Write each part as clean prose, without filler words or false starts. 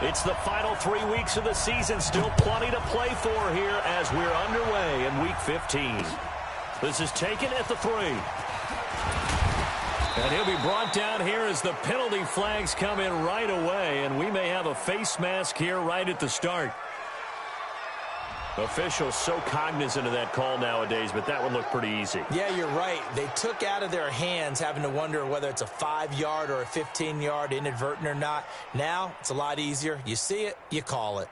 It's the final 3 weeks of the season. Still plenty to play for here as we're underway in Week 15. This is taken at the 3. And he'll be brought down here as the penalty flags come in right away. And we may have a face mask here right at the start. Officials so cognizant of that call nowadays, but that would look pretty easy. Yeah, you're right. They took out of their hands having to wonder whether it's a 5-yard or a 15-yard inadvertent or not. Now, it's a lot easier. You see it, you call it.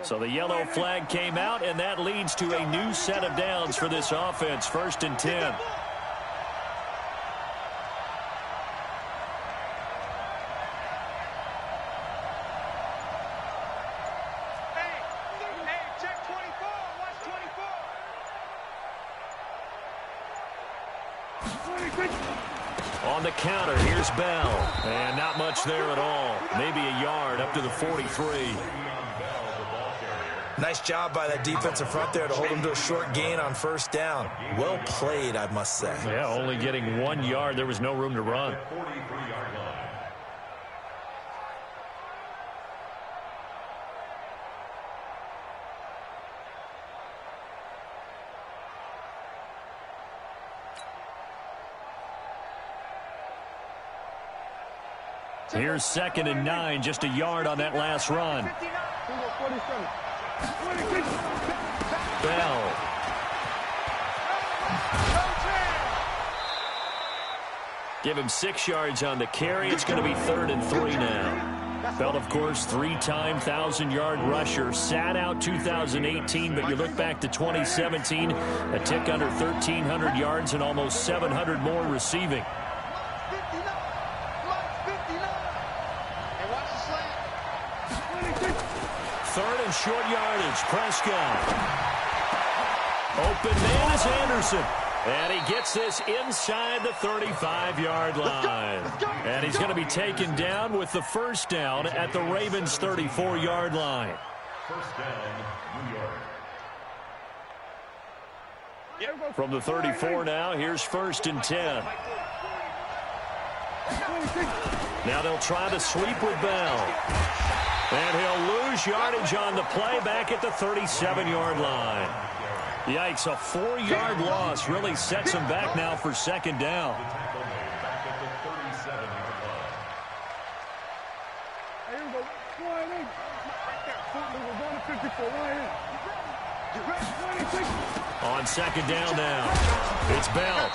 So the yellow flag came out, and that leads to a new set of downs for this offense. 1st and 10. On the counter, here's Bell. And not much there at all. Maybe a yard up to the 43. Nice job by that defensive front there to hold him to a short gain on 1st down. Well played, I must say. Yeah, only getting 1 yard. There was no room to run. Here's 2nd and 9, just a yard on that last run. Bell. Give him 6 yards on the carry. It's going to be 3rd and 3 now. Bell, of course, 3-time 1,000-yard rusher. Sat out 2018, but you look back to 2017, a tick under 1,300 yards and almost 700 more receiving. Third and short yardage. Prescott. Open man is Anderson. And he gets this inside the 35-yard line. And he's going to be taken down with the 1st down at the Ravens' 34-yard line. 1st down, New York. From the 34 now, here's 1st and 10. Now they'll try to sweep with Bell. And he'll lose yardage on the play back at the 37-yard line. Yikes, a 4-yard loss really sets him back now for 2nd down. On 2nd down now, it's Bell.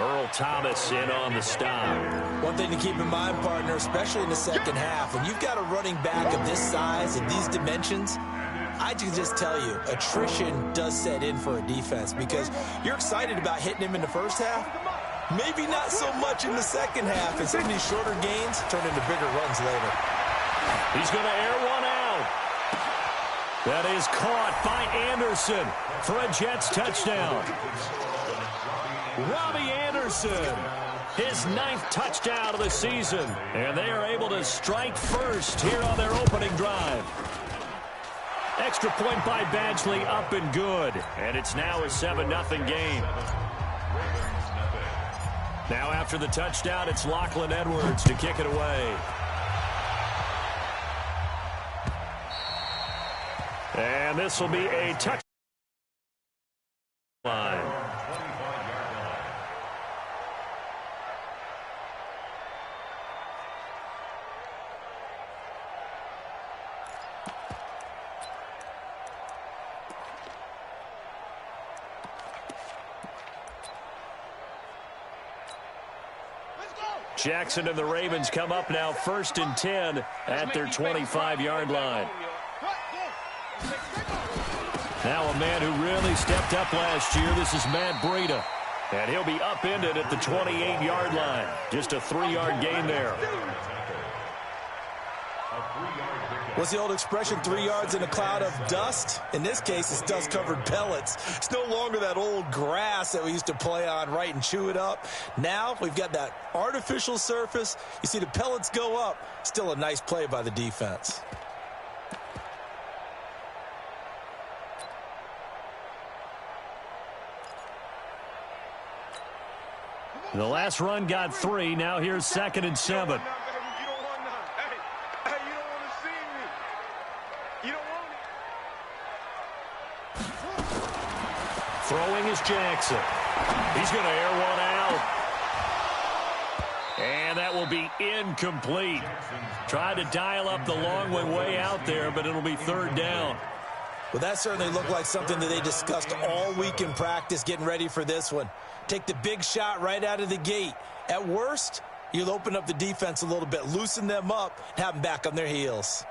Earl Thomas in on the stop. One thing to keep in mind, partner, especially in the 2nd half, when you've got a running back of this size and these dimensions, I can just tell you, attrition does set in for a defense because you're excited about hitting him in the 1st half. Maybe not so much in the 2nd half, and some of these shorter gains turn into bigger runs later. He's going to air one out. That is caught by Anderson for a Jets touchdown. Robbie Anderson, his 9th touchdown of the season. And they are able to strike first here on their opening drive. Extra point by Badgley, up and good. And it's now a 7-0 game. Now after the touchdown, it's Lachlan Edwards to kick it away. And this will be a touchdown. Jackson and the Ravens come up now 1st and 10 at their 25-yard line. Now a man who really stepped up last year. This is Matt Breida. And he'll be upended at the 28-yard line. Just a 3-yard gain there. What's the old expression, 3 yards in a cloud of dust? In this case, it's dust-covered pellets. It's no longer that old grass that we used to play on, right, and chew it up. Now we've got that artificial surface. You see the pellets go up. Still a nice play by the defense. The last run got 3. Now here's 2nd and 7. Throwing is Jackson. He's going to air one out. And that will be incomplete. Tried to dial up the long way out there, but it'll be 3rd down. Well, that certainly looked like something that they discussed all week in practice getting ready for this one. Take the big shot right out of the gate. At worst, you'll open up the defense a little bit, loosen them up, and have them back on their heels.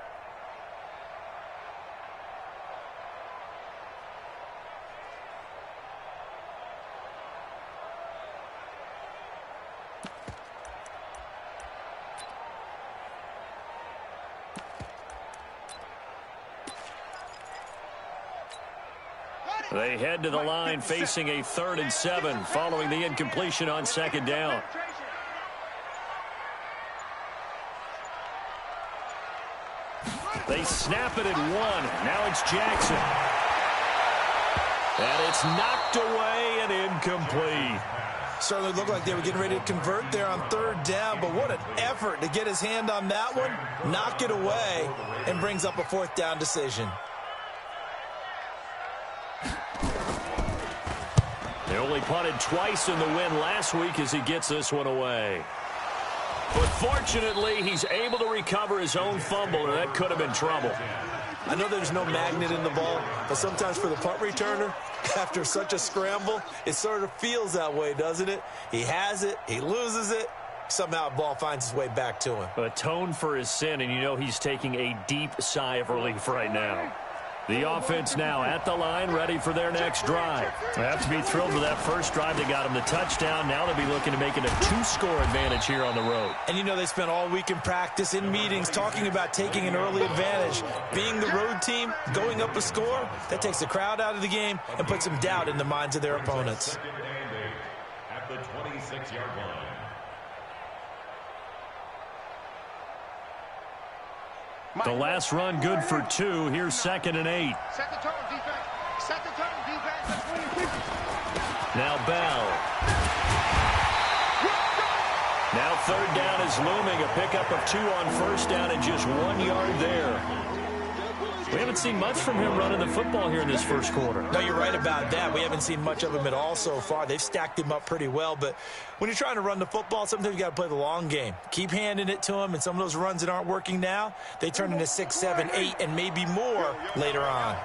They head to the line facing a 3rd and 7 following the incompletion on 2nd down. They snap it at 1. Now it's Jackson. And it's knocked away and incomplete. Certainly looked like they were getting ready to convert there on 3rd down, but what an effort to get his hand on that one, knock it away, and brings up a 4th down decision. They only punted twice in the win last week as he gets this one away. But fortunately, he's able to recover his own fumble, or that could have been trouble. I know there's no magnet in the ball, but sometimes for the punt returner, after such a scramble, it sort of feels that way, doesn't it? He has it, he loses it, somehow the ball finds its way back to him. Atone for his sin, and you know he's taking a deep sigh of relief right now. The offense now at the line, ready for their next drive. They have to be thrilled with that first drive. They got him the touchdown. Now they'll be looking to make it a 2-score advantage here on the road. And you know they spent all week in practice, in meetings, talking about taking an early advantage. Being the road team, going up a score, that takes the crowd out of the game and puts some doubt in the minds of their opponents. At the 26-yard line. The last run good for 2. Here's 2nd and 8. Set the tone, defense. Set the tone, defense. Now Bell. Now 3rd down is looming. A pickup of 2 on 1st down and just 1 yard there. We haven't seen much from him running the football here in this first quarter. No, you're right about that. We haven't seen much of him at all so far. They've stacked him up pretty well, but when you're trying to run the football, sometimes you got to play the long game. Keep handing it to him, and some of those runs that aren't working now, they turn into 6, 7, 8, and maybe more later on.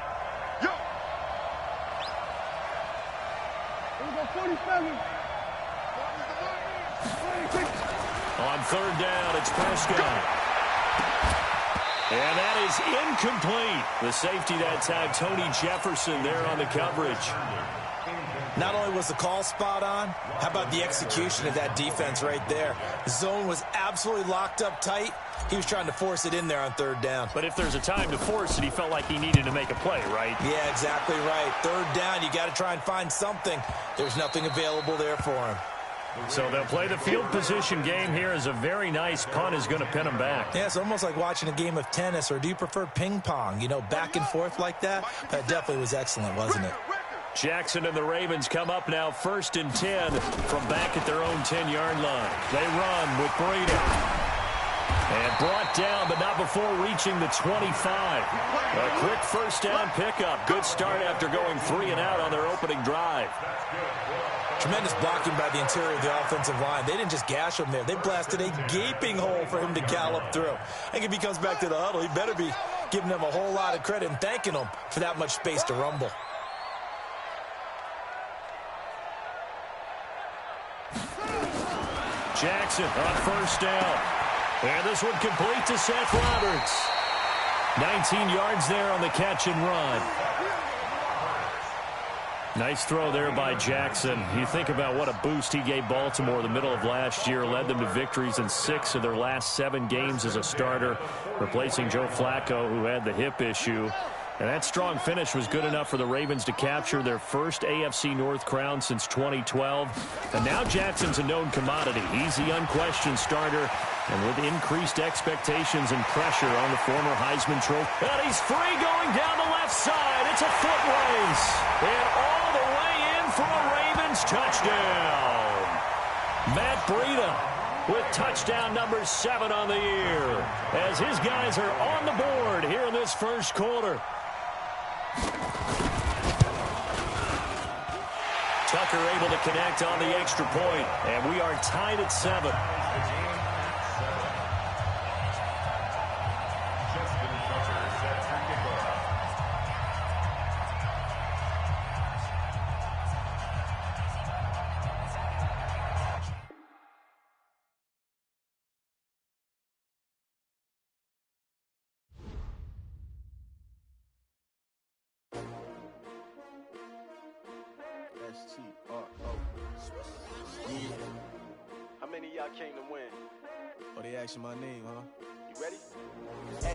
On 3rd down, it's Prescott. And that is incomplete. The safety that time, Tony Jefferson there on the coverage. Not only was the call spot on, how about the execution of that defense right there? The zone was absolutely locked up tight. He was trying to force it in there on 3rd down. But if there's a time to force it, he felt like he needed to make a play, right? Yeah, exactly right. 3rd down, you got to try and find something. There's nothing available there for him. So they'll play the field position game here as a very nice punt is going to pin them back. Yeah, it's almost like watching a game of tennis, or do you prefer ping pong? You know, back and forth like that? That definitely was excellent, wasn't it? Jackson and the Ravens come up now 1st and 10 from back at their own 10-yard line. They run with Breida. And brought down, but not before reaching the 25. A quick 1st down pickup. Good start after going 3 and out on their opening drive. Tremendous blocking by the interior of the offensive line. They didn't just gash him there. They blasted a gaping hole for him to gallop through. I think if he comes back to the huddle, he better be giving them a whole lot of credit and thanking them for that much space to rumble. Jackson on 1st down. And this one complete to Seth Roberts. 19 yards there on the catch and run. Nice throw there by Jackson. You think about what a boost he gave Baltimore the middle of last year, led them to victories in 6 of their last 7 games as a starter, replacing Joe Flacco, who had the hip issue. And that strong finish was good enough for the Ravens to capture their first AFC North crown since 2012. And now Jackson's a known commodity. He's the unquestioned starter, and with increased expectations and pressure on the former Heisman Trophy. And he's free going down the left side. It's a foot race. And all the way in for a Ravens touchdown. Matt Breida with touchdown number 7 on the year, as his guys are on the board here in this first quarter. Tucker able to connect on the extra point, and we are tied at 7. How many of y'all came to win? Oh, they asking my name, huh? You ready?